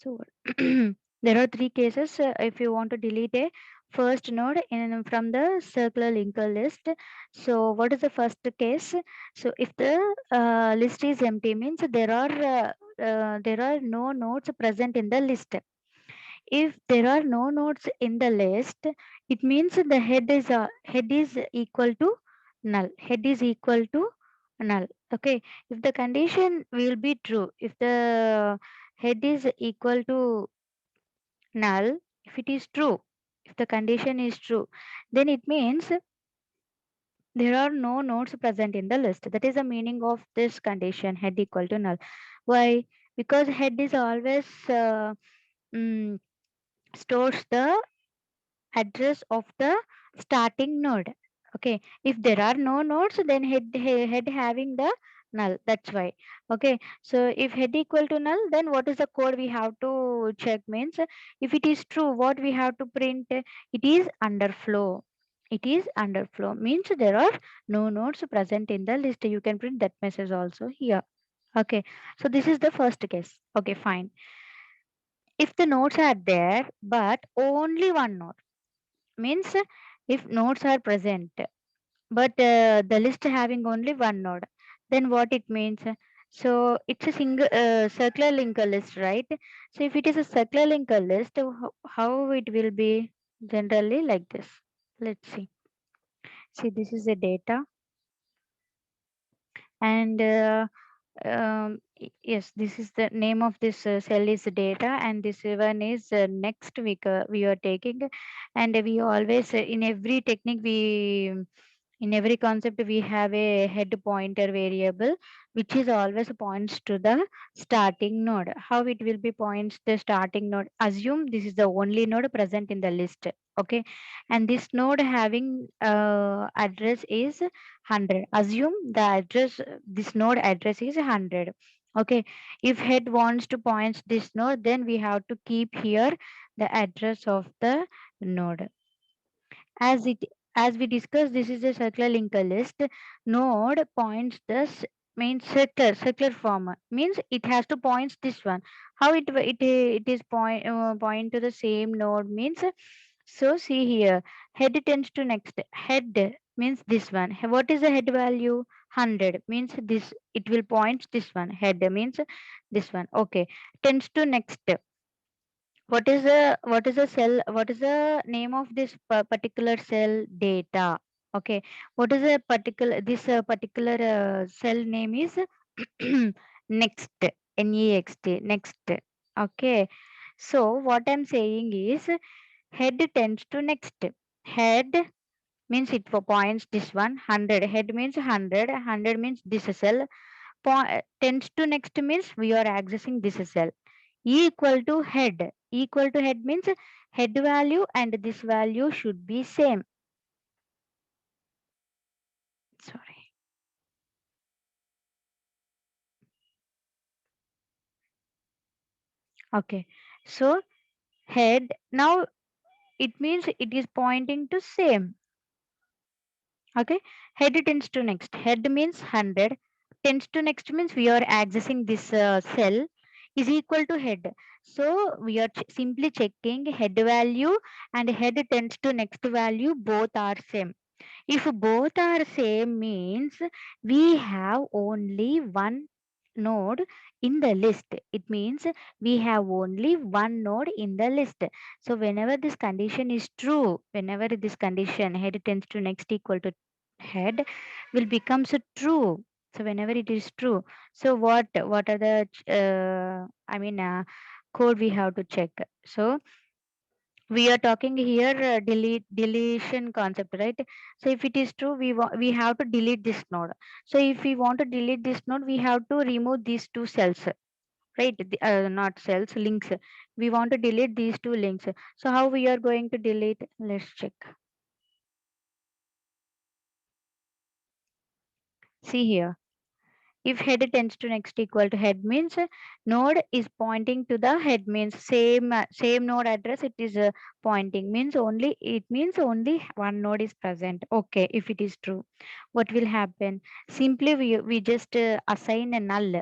So there are three cases if you want to delete a first node in from the circular linker list. So what is the first case? So if the list is empty, means there are no nodes present in the list. If there are no nodes in the list, it means the head is equal to null. Head is equal to null. Okay. If the condition will be true, if the head is equal to null, if it is true, if the condition is true, then it means there are no nodes present in the list. That is the meaning of this condition, head equal to null. Why? Because head is always mm, stores the address of the starting node. Okay, if there are no nodes, then head having the null. That's why. Okay, so if head equal to null, then what is the code we have to check? Means if it is true, what we have to print? It is underflow. It is underflow means there are no nodes present in the list. You can print that message also here. Okay, so this is the first case. Okay, fine. If the nodes are there but only one node, means if nodes are present but the list having only one node, then what it means? So it's a single circular linker list, right? So if it is a circular linker list, how it will be? Generally like this. Let's see, this is the data, and yes, this is the name of this cell is data, and this one is next week we are taking. And we always in every technique we, in every concept we have a head pointer variable which is always points to the starting node. How it will be points the starting node? Assume this is the only node present in the list. Okay, and this node having address is 100. Assume the address, this node address is 100. Okay, if head wants to point this node, then we have to keep here the address of the node. As it, as we discussed, this is a circular linker list. Node points this means circular form, means it has to point this one. How it is point to the same node means. So see here, head tends to next. Head means this one. What is the head value? 100 means this. It will point this one. Head means this one. Okay, tends to next. What is the cell? What is the name of this particular cell? Data. Okay. What is a particular this particular cell name is next. Next. Next. Okay. So what I'm saying is head tends to next. Head means it for points this one. 100. Head means 100. 100 means this cell. Tends to next means we are accessing this cell. E equal to head. Equal to head means head value and this value should be same. Sorry. Okay. So head now it means it is pointing to same. Okay. Head tends to next. Head means 100. Tends to next means we are accessing this cell is equal to head. So we are simply checking head value and head tends to next value both are same. If both are same means we have only one node in the list. It means we have only one node in the list. So whenever this condition is true, whenever this condition head tends to next equal to head will becomes true. So whenever it is true, so what are the code we have to check? So we are talking here deletion concept, right? So if it is true, we have to delete this node. So if we want to delete this node, we have to remove these two cells, right? Not cells, links. We want to delete these two links. So how we are going to delete? Let's check. See here, if head tends to next equal to head means node is pointing to the head means same node address it is pointing means only, it means only one node is present. Okay, if it is true, what will happen? Simply we just assign a null.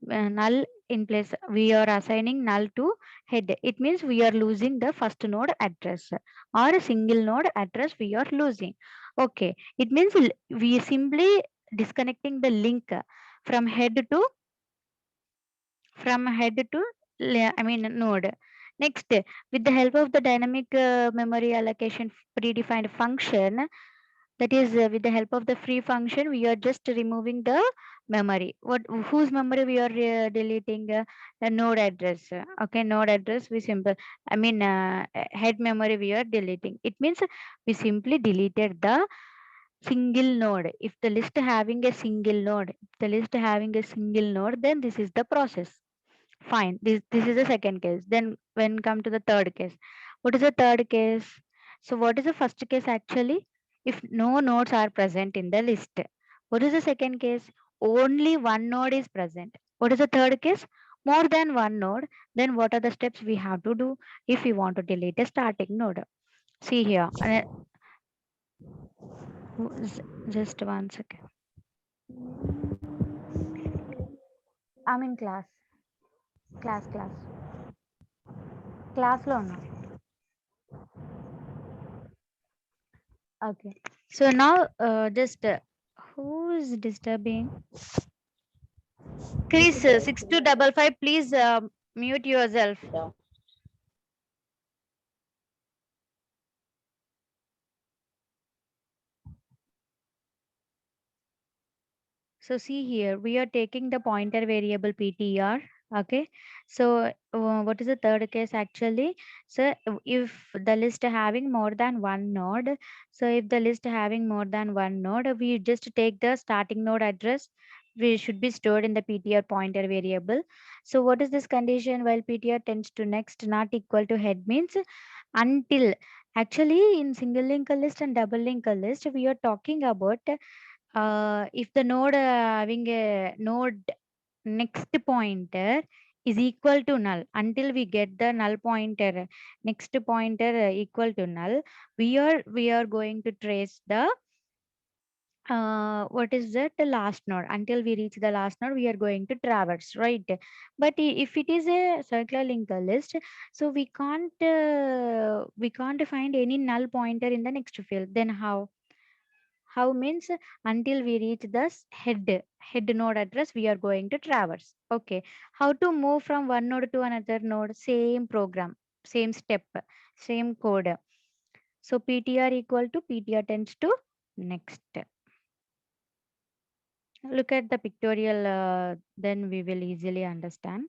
null in place. We are assigning null to head. It means we are losing the first node address or a single node address we are losing. Okay. It means we simply disconnecting the link from head to I mean node. Next, with the help of the dynamic memory allocation predefined function, that is with the help of the free function, we are just removing the memory. What whose memory we are deleting? The node address. Okay, node address. We simple. I mean head memory we are deleting. It means we simply deleted the single node. If the list having a single node, then this is the process. Fine. This is the second case. Then when come to the third case, what is the third case? So what is the first case actually? If no nodes are present in the list. What is the second case? Only one node is present. What is the third case? More than one node. Then what are the steps we have to do if we want to delete a starting node? See here. Just one second. I'm in class. Class. Class లో ఉన్నా. Okay. So now, just who is disturbing? Chris, 6255, please mute yourself. So see here, we are taking the pointer variable PTR. Okay. So what is the third case actually? So if the list having more than one node, we just take the starting node address. We should be stored in the PTR pointer variable. So what is this condition? While PTR tends to next not equal to head means until, actually in single link list and double link list, we are talking about if the node having a node next pointer is equal to null, until we get the null pointer, next pointer equal to null, we are going to trace the what is that, the last node. Until we reach the last node we are going to traverse, right? But if it is a circular linker list, so we can't find any null pointer in the next field. Then how means until we reach the head node address we are going to traverse. Okay. How to move from one node to another node? Same program, same step, same code. So PTR equal to PTR tends to next. Look at the pictorial, then we will easily understand.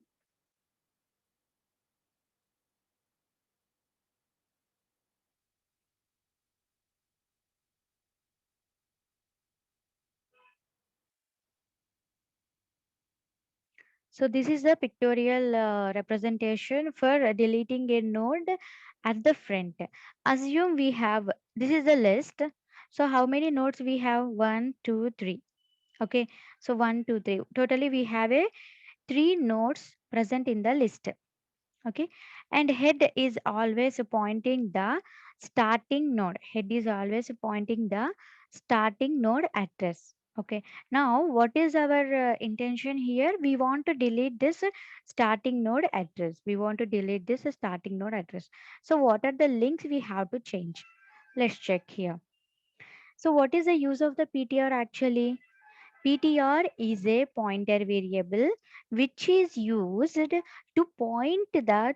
So this is the pictorial representation for deleting a node at the front. Assume we have, this is the list. So how many nodes we have? 1, 2, 3. Okay. So 1, 2, 3. Totally we have a 3 nodes present in the list. Okay. And head is always pointing the starting node. Head is always pointing the starting node address. Okay. Now what is our intention here? We want to delete this starting node address. So what are the links we have to change? Let's check here. So what is the use of the PTR actually? PTR is a pointer variable which is used to point the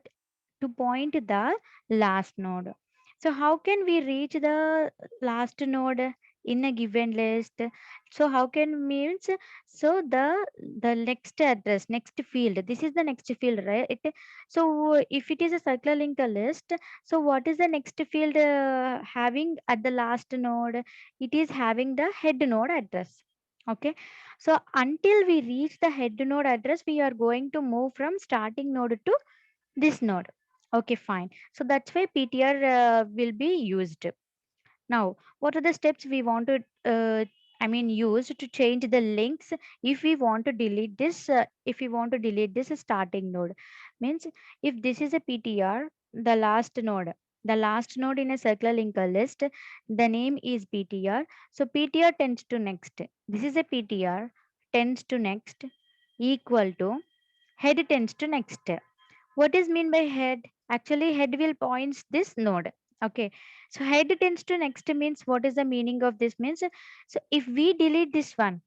last node. So how can we reach the last node in a given list? So how can means, so the next address, next field, this is the next field, right? So if it is a circular linker list, so what is the next field having at the last node? It is having the head node address. Okay. So until we reach the head node address, we are going to move from starting node to this node. Okay, fine. So that's why PTR will be used. Now, what are the steps we want to, use to change the links if we want to delete this, starting node? Means if this is a PTR, the last node in a circular linker list, the name is PTR. So PTR tends to next. This is a PTR, tends to next. equal to head tends to next. What is mean by head? Actually, head will points this node. Okay, so head tends to next means what is the meaning of this means? So if we delete this one,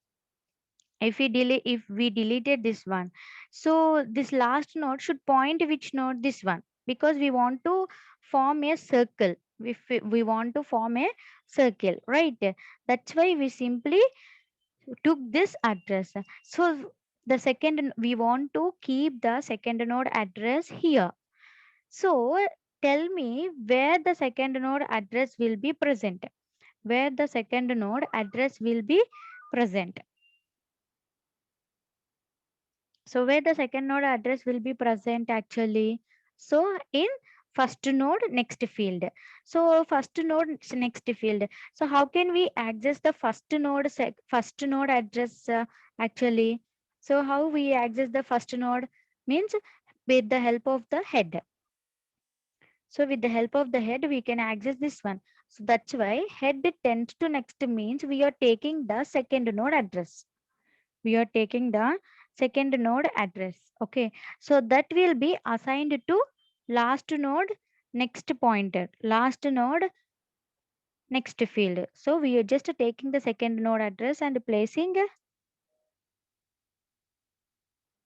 if we deleted this one, so this last node should point which node? This one, because we want to form a circle. If we want to form a circle, right? That's why we simply took this address. So the second, we want to keep the second node address here. So tell me where the second node address will be present. Where the second node address will be present. So where the second node address will be present actually. So in first node next field. So first node next field. So how can we access the first node address actually? So how we access the first node means with the help of the head. So with the help of the head, we can access this one. So that's why head tends to next means we are taking the second node address. We are taking the second node address. Okay. So that will be assigned to last node next pointer. Last node next field. So we are just taking the second node address and placing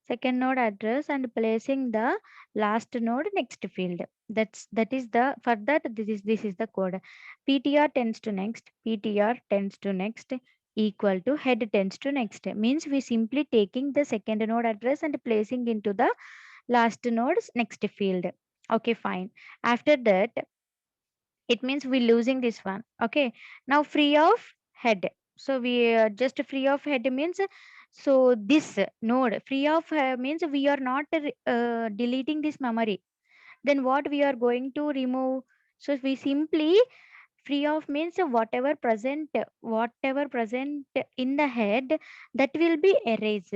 second node address and placing the last node next field. That is the for that this is the code. Ptr tends to next, ptr tends to next equal to head tends to next means we simply taking the second node address and placing into the last node's next field. Okay, fine. After that, it means we losing this one. Okay, now free of head. So we just free of head means, so this node free of means we are not deleting this memory. Then what we are going to remove? So we simply free of means whatever present in the head, that will be erased.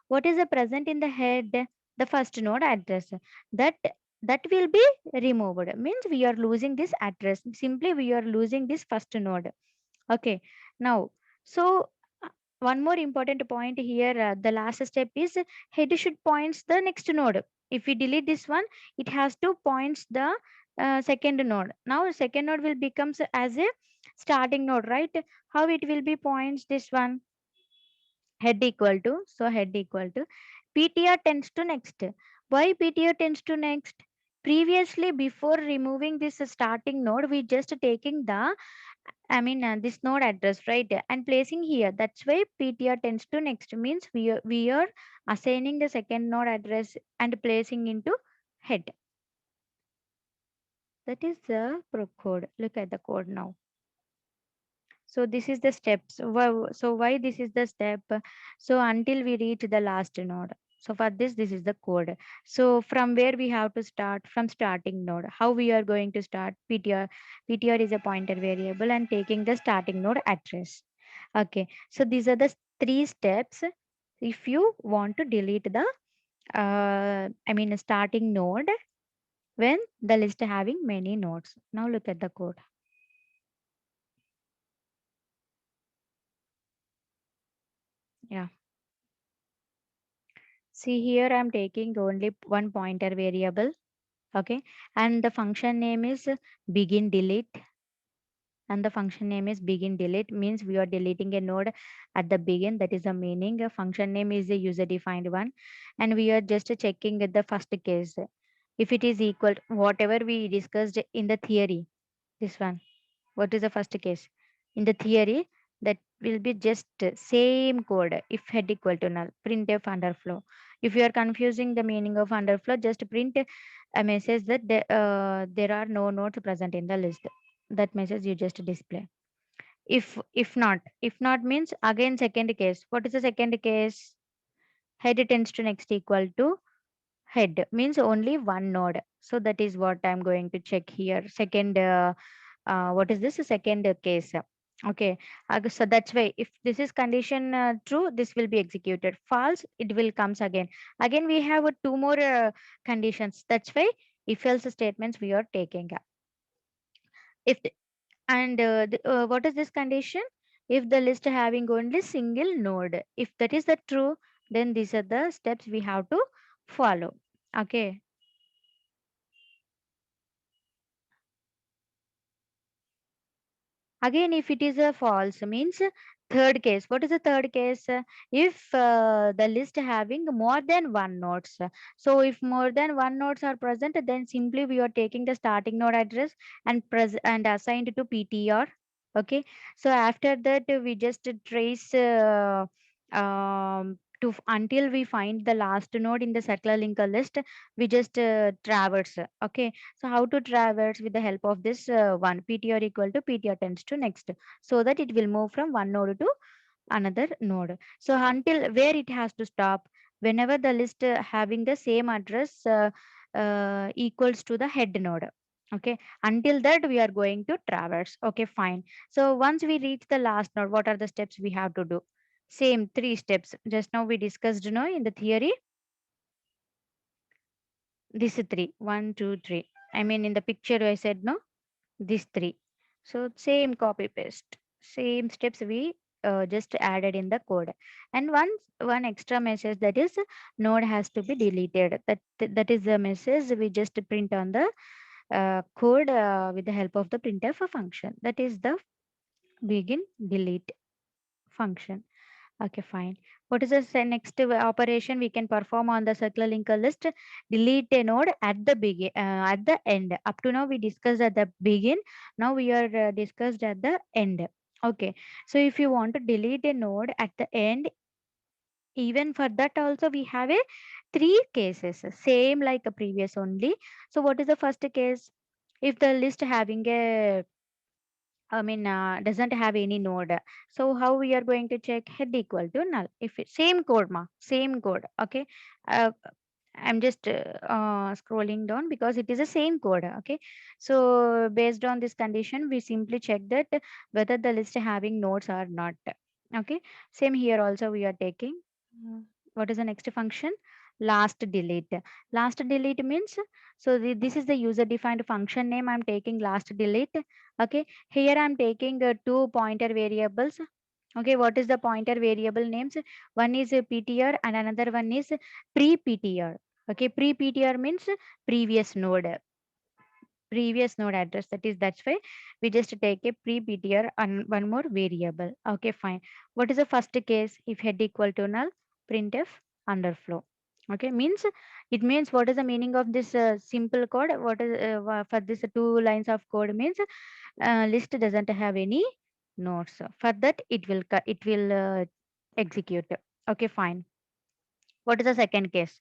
What is the present in the head? The first node address. That that will be removed means we are losing this address. Simply we are losing this first node. Okay, now, so uh, one more important point here, the last step is head should points the next node. If we delete this one, it has to points the second node. Now second node will becomes as a starting node, right? How it will be points this one? Head equal to, so head equal to ptr tends to next. Why ptr tends to next? Previously, before removing this starting node, we just taking the, this node address, right? And placing here. That's why PTR tends to next means we are assigning the second node address and placing into head. That is the pro code. Look at the code now. So this is the steps. So why this is the step? So until we reach the last node. So for this is the code. So from where we have to start? From starting node. How we are going to start? PTR is a pointer variable and taking the starting node address. Okay. So these are the three steps. If you want to delete the starting node when the list having many nodes. Now look at the code. Yeah. See here, I'm taking only one pointer variable. Okay. And the function name is begin delete. And the function name is begin delete means we are deleting a node at the begin. That is the meaning. A function name is a user defined one. And we are just checking the first case. If it is equal, whatever we discussed in the theory, this one. What is the first case? In the theory, that will be just same code. If head equal to null, printf underflow. If you are confusing the meaning of underflow, just print a message that there are no nodes present in the list. That message you just display. If not means again second case. What is the second case? Head tends to next equal to head means only one node. So that is what I'm going to check here. Second what is this second case? Okay, so that's why if this is condition true, this will be executed. False, it will comes again we have two more conditions. That's why if else statements we are taking. If the, and what is this condition? If the list having only single node, if that is the true, Then these are the steps we have to follow. Okay. Again, if it is a false, means third case. What is the third case? If the list having more than one nodes. So if more than one nodes are present, then simply we are taking the starting node address and and assigned to PTR. Okay. So after that, we just trace until we find the last node in the circular linker list. We just traverse. Okay. So how to traverse with the help of this one PTR equal to PTR tends to next, so that it will move from one node to another node. So until where it has to stop, whenever the list having the same address equals to the head node. Okay, until that we are going to traverse. Okay, fine. So once we reach the last node, what are the steps we have to do? Same three steps. Just now we discussed, no, in the theory. This three, one, two, three. I mean, in the picture I said no, these three. So same copy paste, same steps we just added in the code. And one extra message, that is node has to be deleted. That is the message we just print on the code with the help of the printf function. That is the begin delete function. Okay, fine. What is the next operation we can perform on the circular linker list? Delete a node at the begin, at the end. Up to now we discussed at the begin. Now we are discussed at the end. Okay. So if you want to delete a node at the end, even for that also we have a three cases, same like a previous only. So what is the first case? If the list having a doesn't have any node. So how we are going to check head equal to null? If same code, same code. Okay. Uh, I'm just scrolling down because it is the same code. Okay. So based on this condition, we simply check that whether the list having nodes or not. Okay. Same here also we are taking. What is the next function? Last delete. Last delete means, so this is the user defined function name. I'm taking last delete. Okay. Here I'm taking two pointer variables. Okay, what is the pointer variable names? One is a PTR and another one is pre-PTR. Okay, pre-PTR means previous node, previous node address. That's why we just take a pre-PTR and one more variable. Okay, fine. What is the first case? If head equal to null, printf underflow. Okay, means it means, what is the meaning of this simple code? What is for this two lines of code means list doesn't have any nodes. For that, it will execute. Okay, fine. What is the second case?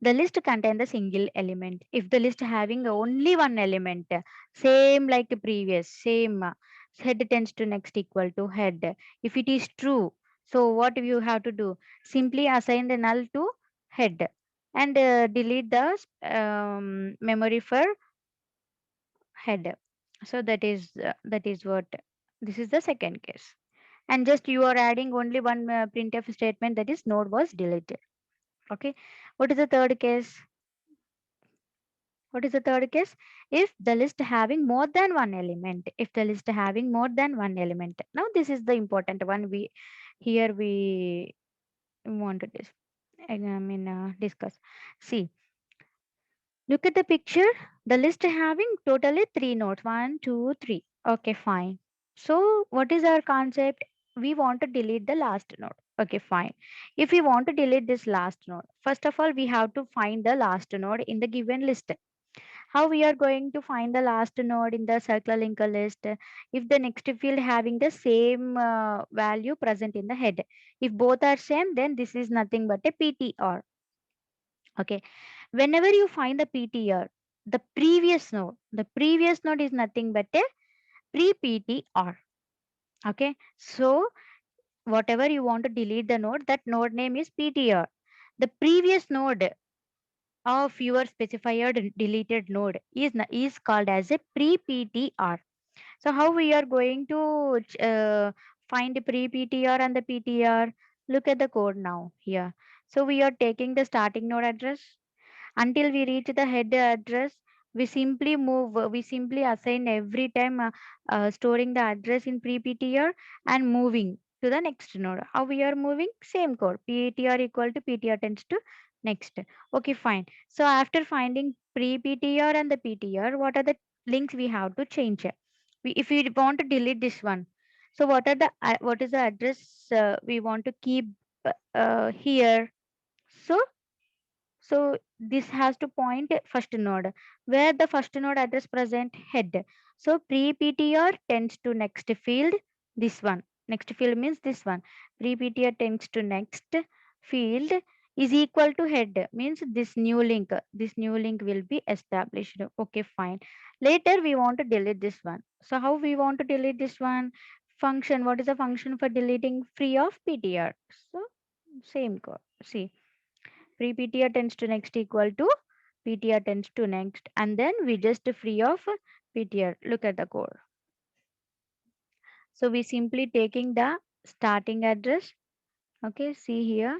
The list contains the single element. If the list having only one element, same like the previous, same head tends to next equal to head. If it is true, so what you have to do? Simply assign the null to head and delete the memory for head. So that is what, this is the second case. And just you are adding only one printf statement, that is node was deleted. Okay. What is the third case? What is the third case? If the list having more than one element. If the list having more than one element. Now this is the important one. We want to discuss. See, look at the picture. The list having totally three nodes. One, two, three. Okay, fine. So what is our concept? We want to delete the last node. Okay, fine. If we want to delete this last node, first of all, we have to find the last node in the given list. How we are going to find the last node in the circular linker list? If the next field having the same value present in the head. If both are same, then this is nothing but a PTR. Okay. Whenever you find the PTR, the previous node is nothing but a pre-PTR. Okay. So whatever you want to delete the node, that node name is PTR. The previous node of your specified deleted node is called as a pre-PTR. So how we are going to find the pre-PTR and the PTR? Look at the code now here. So we are taking the starting node address until we reach the head address. We simply assign every time storing the address in pre-PTR and moving. to the next node. How we are moving? Same code. PTR equal to PTR tends to next. Okay, fine. So after finding pre-PTR and the PTR, what are the links we have to change? If we want to delete this one, so what is the address we want to keep here? So this has to point first node where the first node address present head. So pre PTR tends to next field, this one. Next field means this one. Pre PTR tends to next field is equal to head means this new link. This new link will be established. Okay, fine. Later we want to delete this one. So how we want to delete this one? Function. What is the function for deleting free of PTR? So same code. See, pre-PTR tends to next equal to PTR tends to next, and then we just free of PTR. Look at the code. So we simply taking the starting address. Okay, see here.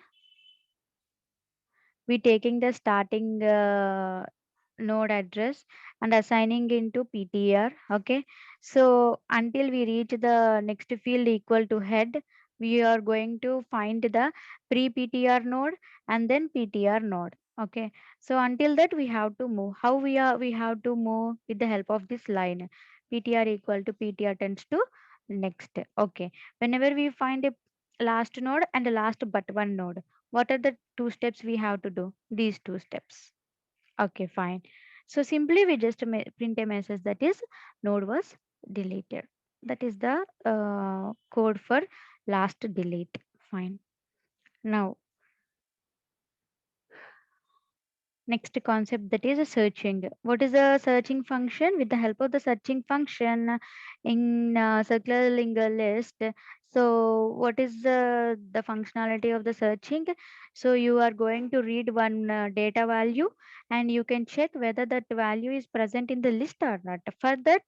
We taking the starting node address and assigning into PTR. Okay, so until we reach the next field equal to head, we are going to find the pre PTR node and then PTR node. Okay, so until that we have to move. How we have to move with the help of this line. PTR equal to PTR tends to next. Okay, whenever we find a last node and the last but one node, what are the two steps we have to do? These two steps. Okay, fine. So simply we just print a message that is node was deleted. That is the code for last delete. Fine. Now next concept, that is a searching. What is a searching function? With the help of the searching function in circular linear list. So what is the functionality of the searching? So you are going to read one data value and you can check whether that value is present in the list or not. For that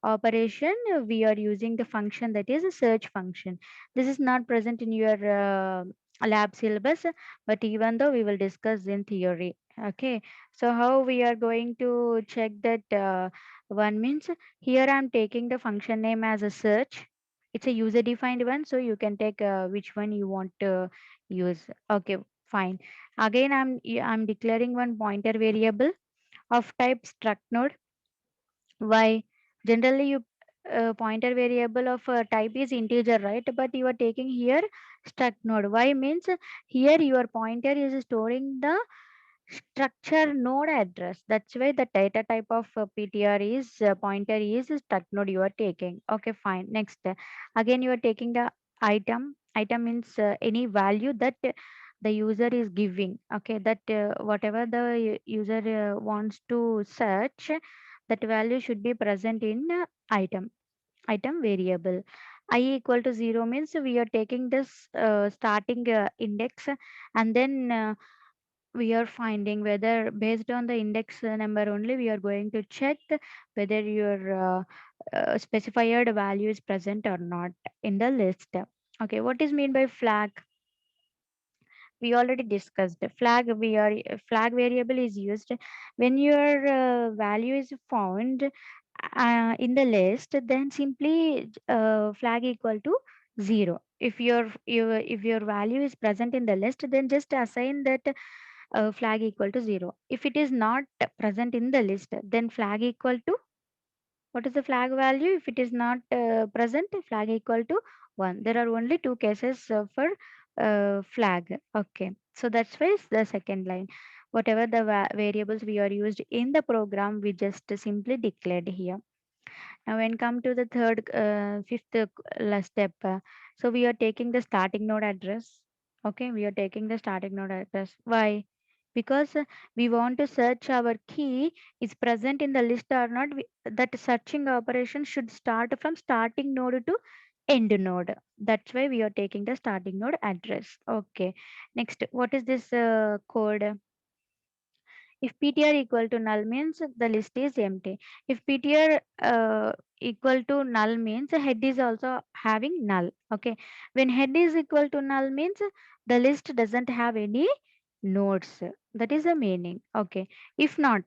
operation, we are using the function that is a search function. This is not present in your lab syllabus, but even though we will discuss in theory. Okay, so how we are going to check that one means, here I'm taking the function name as a search. It's a user defined one, so you can take which one you want to use. Okay, fine. Again, I'm declaring one pointer variable of type struct node. Why? Generally, you pointer variable of type is integer, right? But you are taking here struct node. Why means here your pointer is storing the structure node address. That's why the data type of PTR is pointer is struct node you are taking. Okay, fine. Next, again you are taking the item. Item means any value that the user is giving. Okay, that whatever the user wants to search, that value should be present in item variable. I equal to 0 means we are taking this starting index, and then we are finding whether based on the index number only we are going to check whether your specified value is present or not in the list. Okay, what is mean by flag? We already discussed flag variable is used when your value is found in the list, then simply flag equal to 0. If your value is present in the list, then just assign that flag equal to 0. If it is not present in the list, then flag equal to, what is the flag value? If it is not present, flag equal to 1. There are only two cases for flag. Okay. So that's why it's the second line. Whatever the variables we are used in the program, we just simply declared here. Now, when come to the fifth step, so we are taking the starting node address. Okay, we are taking the starting node address. Why? Because we want to search our key is present in the list or not. That searching operation should start from starting node to end node. That's why we are taking the starting node address. Okay. Next, what is this code? If PTR equal to null means the list is empty. If PTR equal to null means head is also having null. Okay. When head is equal to null means the list doesn't have any nodes. That is the meaning. Okay. If not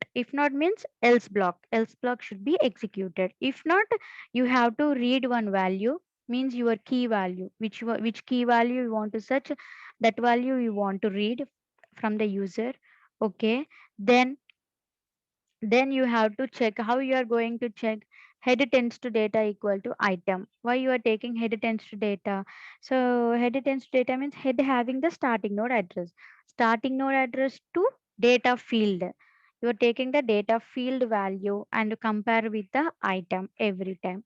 means else block. Else block should be executed. If not, you have to read one value. means your key value, which key value you want to search, that value you want to read from the user. Okay, then you have to check how you are going to check head tends to data equal to item. Why you are taking head tends to data? So head tends to data means head having the starting node address, to data field. You are taking the data field value and compare with the item every time.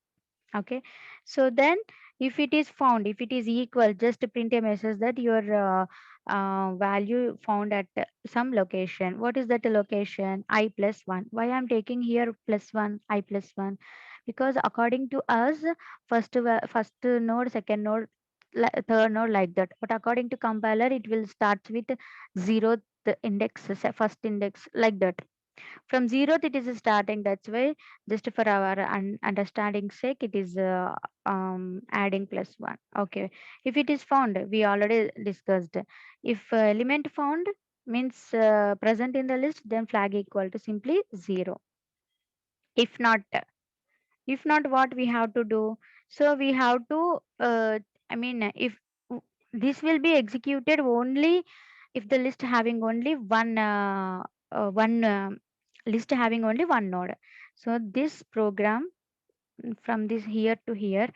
Okay, so then if it is found, if it is equal, just print a message that your value found at some location. What is that location? I plus 1. Why I'm taking here plus 1, I plus 1? Because according to us, first node, second node, third node, like that. But according to compiler, it will start with zeroth index, first index, like that. From zeroth it is starting. That's why, just for our understanding sake, it is adding plus 1. Okay, if it is found, we already discussed. If element found means present in the list, then flag equal to simply 0. If not, what we have to do? So we have to I mean, if this will be executed only if the list having only one list having only one node. So this program, from this here to here,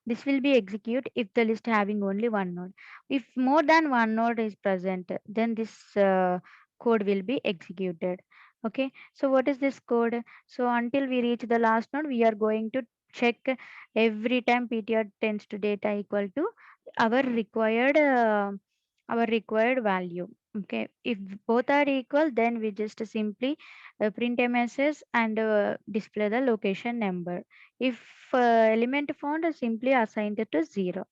this will be execute if the list having only one node. If more than one node is present, then this code will be executed. Okay, so what is this code? So until we reach the last node, we are going to check every time ptr tends to data equal to our required value. Okay, if both are equal, then we just simply print a message and display the location number. If element found, simply assigned it to 0.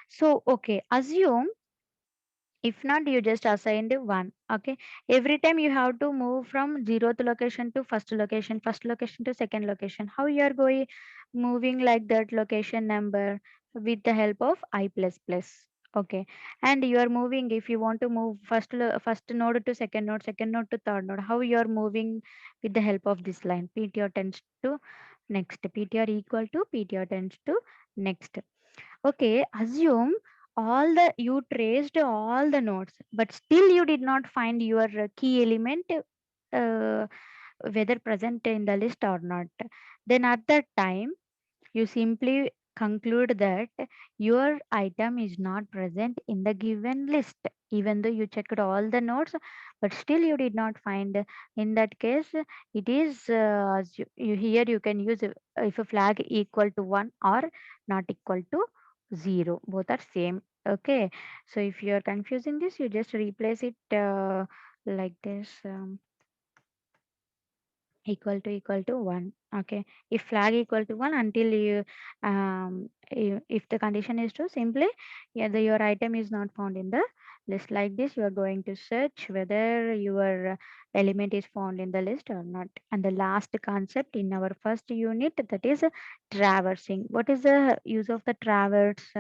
So okay, assume if not, you just assigned 1. Okay, every time you have to move from 0th location to first location to second location. How you are going moving like that location number? With the help of I plus plus. Okay, and you are moving, if you want to move first node to second node, second node to third node, how you are moving? With the help of this line, ptr tends to next, ptr equal to ptr tends to next. Okay, assume all the you traced all the nodes, but still you did not find your key element, uh, whether present in the list or not. Then at that time, you simply conclude that your item is not present in the given list, even though you checked all the nodes, but still you did not find. In that case, it is as here you can use if a flag equal to 1 or not equal to 0. Both are same. Okay, so if you are confusing this, you just replace it like this. Equal to 1. Okay, if flag equal to 1, until you if the condition is true, simply, yeah, your item is not found in the list. Like this, you are going to search whether your element is found in the list or not. And the last concept in our first unit, that is traversing. What is the use of the traverse?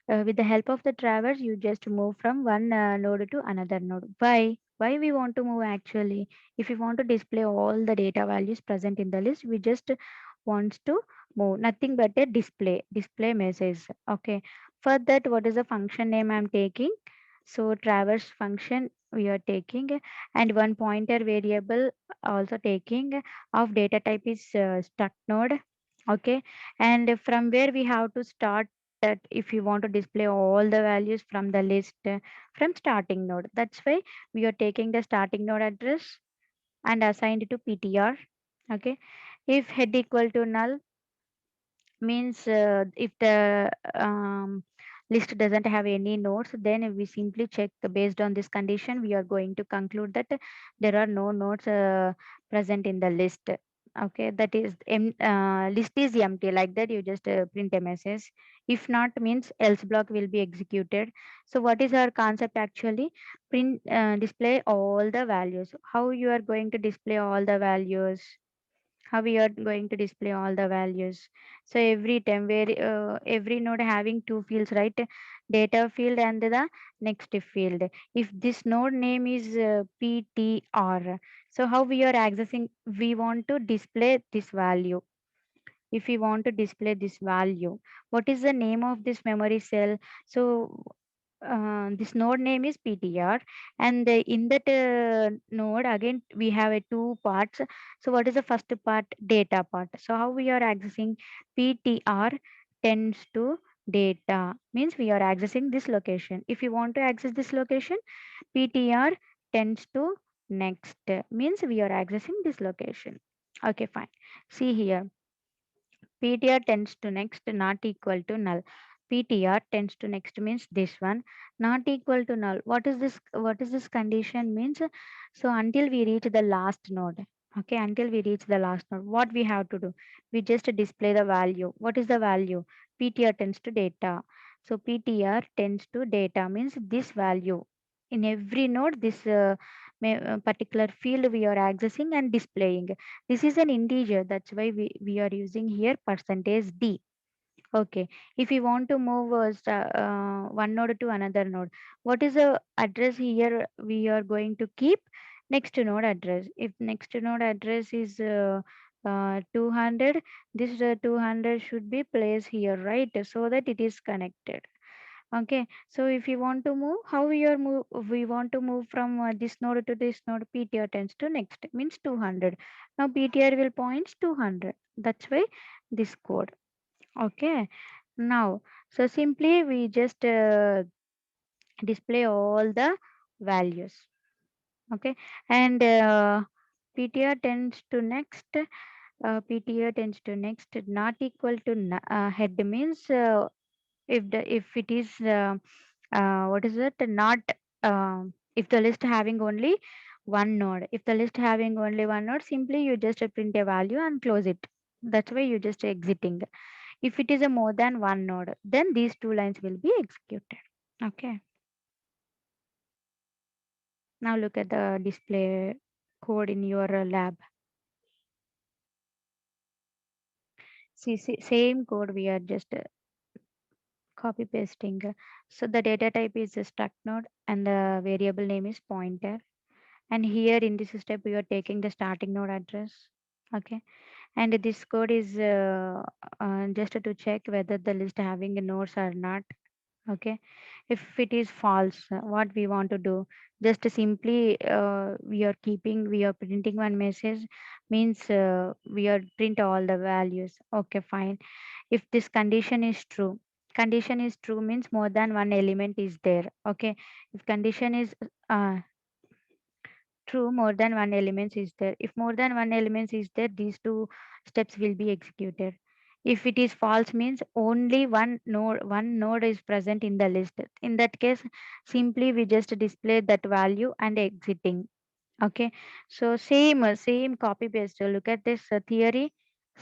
With the help of the traverse, you just move from one node to another node. Why we want to move actually? If we want to display all the data values present in the list, we just wants to move nothing but a display message. Okay, for that, what is the function name I'm taking? So traverse function we are taking, and one pointer variable also taking of data type is struct node. Okay, and from where we have to start, that if you want to display all the values from the list, from starting node. That's why we are taking the starting node address and assigned it to ptr. Okay, if head equal to null means if the list doesn't have any nodes, then we simply check based on this condition, we are going to conclude that there are no nodes present in the list. Okay, that is list is empty, like that you just print a message. If not means else block will be executed. So what is our concept actually? Print display all the values. How you are going to display all the values? How we are going to display all the values? So every time, where every node having two fields, right? Data field and the next field. If this node name is ptr, so how we are accessing? We want to display this value. if we want to display this value. What is the name of this memory cell? So this node name is ptr, and in that node again we have two parts. So what is the first part? Data part. So how we are accessing? Ptr tends to data, means we are accessing this location. If you want to access this location, ptr tends to next, means we are accessing this location. Okay, fine. See here, PTR tends to next not equal to null. PTR tends to next means this one not equal to null. What is this? What is this condition means? So until we reach the last node. Okay, until we reach the last node, what we have to do? We just display the value. What is the value? PTR tends to data. So PTR tends to data means this value. In every node, this particular field we are accessing and displaying. This is an integer, that's why we are using here percentage d. Okay, if we want to move one node to another node, what is the address here we are going to keep? Next node address. If next node address is 200, this 200 should be placed here, right? So that it is connected. Okay, so if you want to move, how we want to move from this node to this node, PTR tends to next, means 200. Now PTR will points 200. That's why this code. Okay, now, so simply we just display all the values. Okay, and PTR tends to next, PTR tends to next, not equal to head means if it is what is it, not if the list having only one node. If the list having only one node, simply you just print a value and close it. That's why you just exiting. If it is a more than one node, then these two lines will be executed. Okay, now look at the display code in your lab. See, same code we are just copy pasting. So the data type is a struct node and the variable name is pointer. And here in this step, we are taking the starting node address. Okay, and this code is just to check whether the list having nodes or not. Okay, if it is false, what we want to do? Just simply we are printing one message, means we are print all the values. Okay, fine. If this condition is true means more than one element is there. Okay, if condition is uh, true, more than one element is there. If more than one element is there, these two steps will be executed. If it is false means only one node is present in the list. In that case, simply we just display that value and exiting. Okay. So same copy paste. So look at this theory.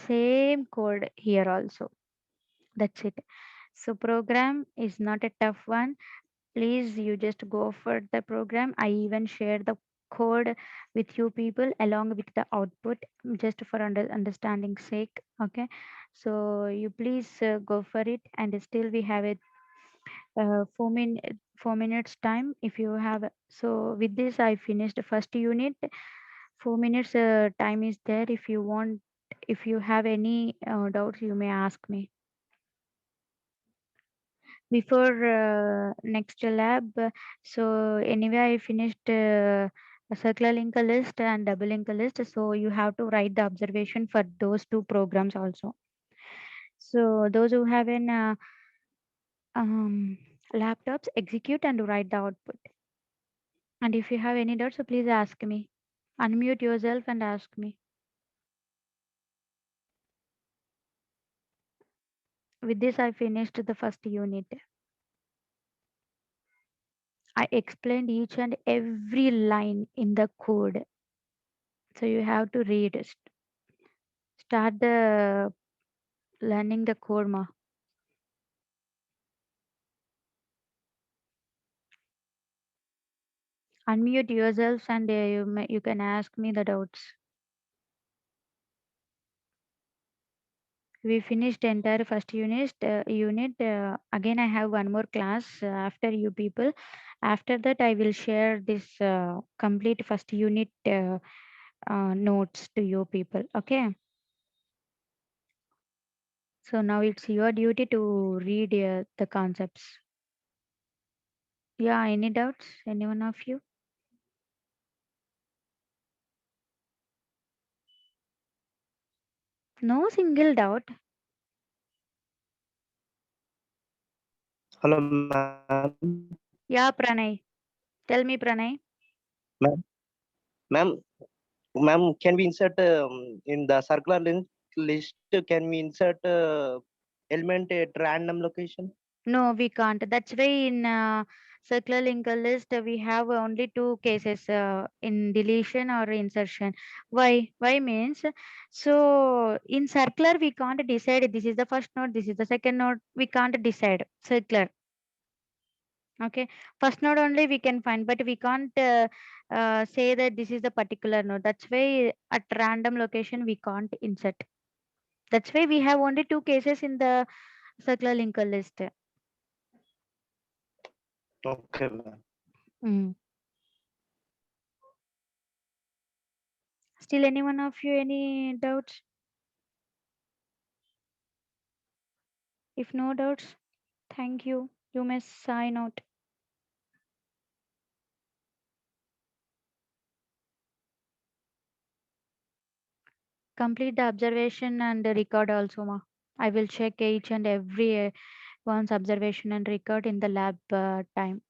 Same code here also. That's it. So program is not a tough one. Please, you just go for the program. I even share the code with you people along with the output, just for understanding sake. Okay, so you please go for it. And still we have a 4 minutes time if you have. So with this I finished the first unit. 4 minutes time is there. If you want, if you have any doubts, you may ask me before next lab. So anyway, I finished a circular link list and double link list. So you have to write the observation for those two programs also. So those who have an laptops, execute and write the output. And if you have any doubts, so please ask me. Unmute yourself and ask me. With this, I finished the first unit. I explained each and every line in the code. So you have to read. Start the learning the code. Unmute yourselves and you can ask me the doubts. We finished entire first unit. Again, I have one more class after you people. After that, I will share this complete first unit notes to you people. Okay. So now it's your duty to read the concepts. Yeah, any doubts? Anyone of you? No single doubt. Hello, ma'am. Yeah, Pranay. Tell me, Pranay. Ma'am, ma'am, ma'am, can we insert in the circular list? Can we insert element at random location? No, we can't. That's why in circular linked list we have only two cases in deletion or insertion. Why? Why means so in circular we can't decide this is the first node, this is the second node. We can't decide circular. Okay, first node only we can find, but we can't say that this is the particular node. That's why at random location we can't insert. That's why we have only two cases in the circular linked list. Okay, ma'am. Mm. Still, anyone of you any doubts? If no doubts, thank you. You may sign out. Complete the observation and record also, ma. I will check each and every one's observation and record in the lab time.